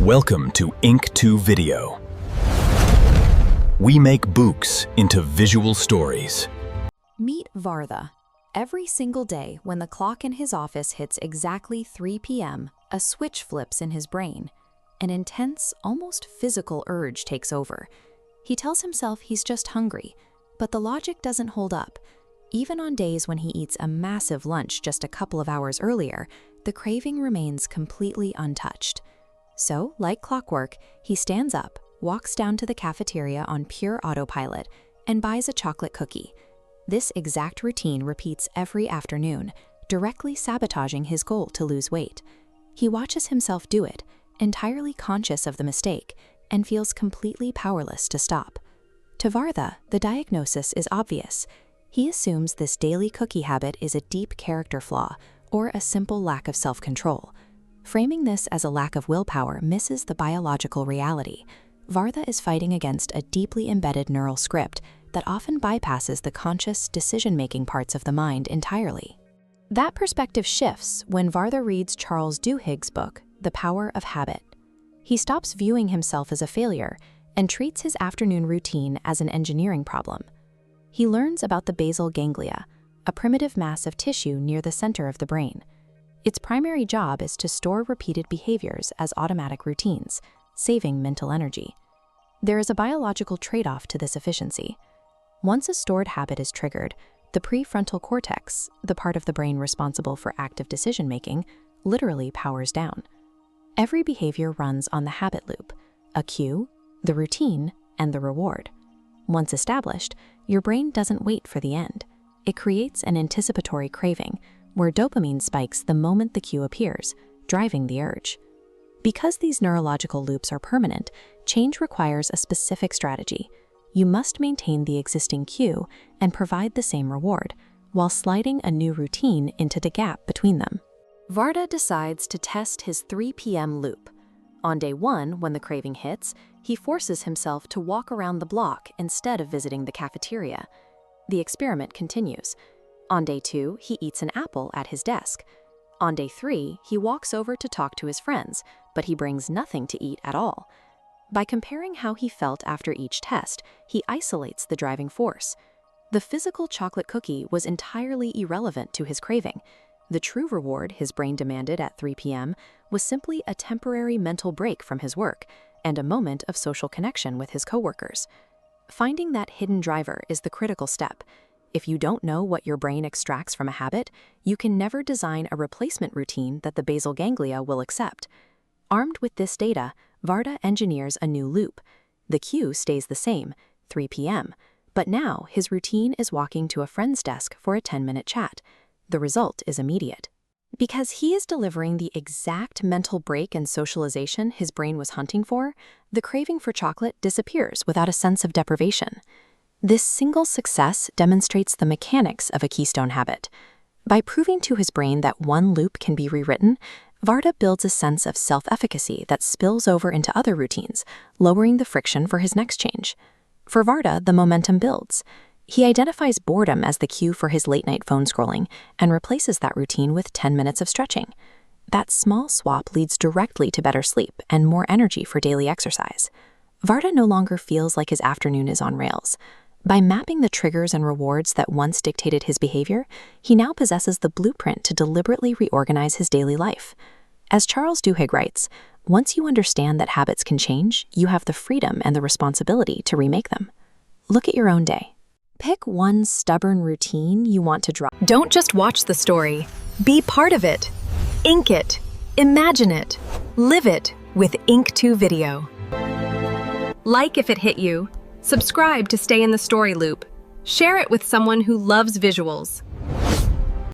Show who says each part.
Speaker 1: Welcome to Ink 2 Video. We make books into visual stories.
Speaker 2: Meet Vardha. Every single day when the clock in his office hits exactly 3 p.m., a switch flips in his brain. An intense, almost physical urge takes over. He tells himself he's just hungry, but the logic doesn't hold up. Even on days when he eats a massive lunch just a couple of hours earlier, the craving remains completely untouched. So, like clockwork, he stands up, walks down to the cafeteria on pure autopilot, and buys a chocolate cookie. This exact routine repeats every afternoon, directly sabotaging his goal to lose weight. He watches himself do it, entirely conscious of the mistake, and feels completely powerless to stop. To Vardha, the diagnosis is obvious. He assumes this daily cookie habit is a deep character flaw or a simple lack of self-control. Framing this as a lack of willpower misses the biological reality. Vardha is fighting against a deeply embedded neural script that often bypasses the conscious, decision-making parts of the mind entirely. That perspective shifts when Vardha reads Charles Duhigg's book, The Power of Habit. He stops viewing himself as a failure and treats his afternoon routine as an engineering problem. He learns about the basal ganglia, a primitive mass of tissue near the center of the brain. Its primary job is to store repeated behaviors as automatic routines, saving mental energy. There is a biological trade-off to this efficiency. Once a stored habit is triggered, the prefrontal cortex, the part of the brain responsible for active decision-making, literally powers down. Every behavior runs on the habit loop: a cue, the routine, and the reward. Once established, your brain doesn't wait for the end. It creates an anticipatory craving, where dopamine spikes the moment the cue appears, driving the urge. Because these neurological loops are permanent, change requires a specific strategy. You must maintain the existing cue and provide the same reward, while sliding a new routine into the gap between them. Vardha decides to test his 3 p.m. loop. On day 1, when the craving hits, he forces himself to walk around the block instead of visiting the cafeteria. The experiment continues. On day 2, he eats an apple at his desk. On day 3, he walks over to talk to his friends, but he brings nothing to eat at all. By comparing how he felt after each test, he isolates the driving force. The physical chocolate cookie was entirely irrelevant to his craving. The true reward his brain demanded at 3 p.m. was simply a temporary mental break from his work and a moment of social connection with his coworkers. Finding that hidden driver is the critical step. If you don't know what your brain extracts from a habit, you can never design a replacement routine that the basal ganglia will accept. Armed with this data, Vardha engineers a new loop. The cue stays the same, 3 p.m., but now his routine is walking to a friend's desk for a 10-minute chat. The result is immediate. Because he is delivering the exact mental break and socialization his brain was hunting for, the craving for chocolate disappears without a sense of deprivation. This single success demonstrates the mechanics of a keystone habit. By proving to his brain that one loop can be rewritten, Vardha builds a sense of self-efficacy that spills over into other routines, lowering the friction for his next change. For Vardha, the momentum builds. He identifies boredom as the cue for his late-night phone scrolling and replaces that routine with 10 minutes of stretching. That small swap leads directly to better sleep and more energy for daily exercise. Vardha no longer feels like his afternoon is on rails. By mapping the triggers and rewards that once dictated his behavior, he now possesses the blueprint to deliberately reorganize his daily life. As Charles Duhigg writes, once you understand that habits can change, you have the freedom and the responsibility to remake them. Look at your own day. Pick one stubborn routine you want to drop.
Speaker 3: Don't just watch the story. Be part of it. Ink it. Imagine it. Live it with Ink 2 Video. Like if it hit you. Subscribe to stay in the story loop. Share it with someone who loves visuals.